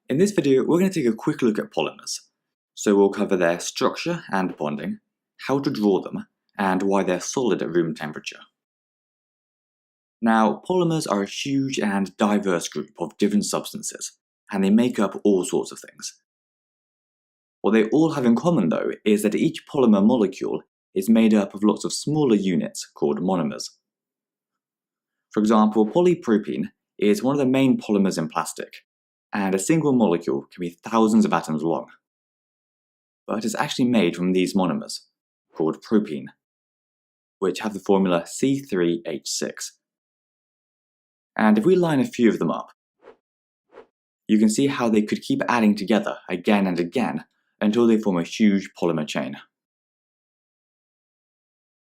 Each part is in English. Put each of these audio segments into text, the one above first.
In this video, we're going to take a quick look at polymers. So we'll cover their structure and bonding, how to draw them, and why they're solid at room temperature. Now, polymers are a huge and diverse group of different substances, and they make up all sorts of things. What they all have in common, though, is that each polymer molecule is made up of lots of smaller units called monomers. For example, polypropylene is one of the main polymers in plastic, and a single molecule can be thousands of atoms long. But it's actually made from these monomers, called propene, which have the formula C3H6. And if we line a few of them up, you can see how they could keep adding together again and again until they form a huge polymer chain.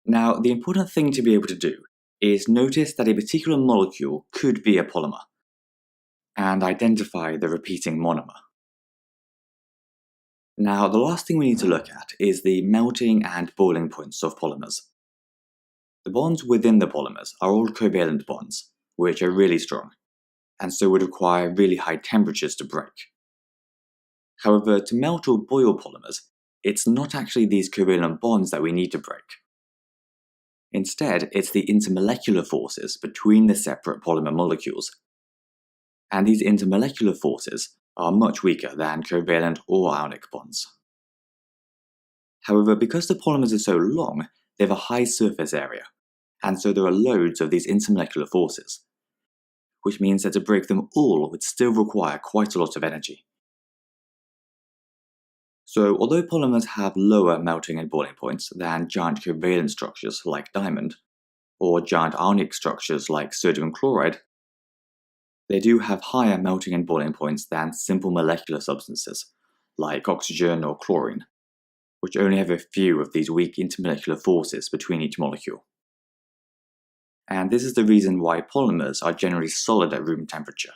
Now, the important thing to be able to do is notice that a particular molecule could be a polymer, and identify the repeating monomer. Now, the last thing we need to look at is the melting and boiling points of polymers. The bonds within the polymers are all covalent bonds, which are really strong, and so would require really high temperatures to break. However, to melt or boil polymers, it's not actually these covalent bonds that we need to break. Instead, it's the intermolecular forces between the separate polymer molecules. And these intermolecular forces are much weaker than covalent or ionic bonds. However, because the polymers are so long, they have a high surface area, and so there are loads of these intermolecular forces, which means that to break them all would still require quite a lot of energy. So, although polymers have lower melting and boiling points than giant covalent structures like diamond, or giant ionic structures like sodium chloride, they do have higher melting and boiling points than simple molecular substances, like oxygen or chlorine, which only have a few of these weak intermolecular forces between each molecule. And this is the reason why polymers are generally solid at room temperature.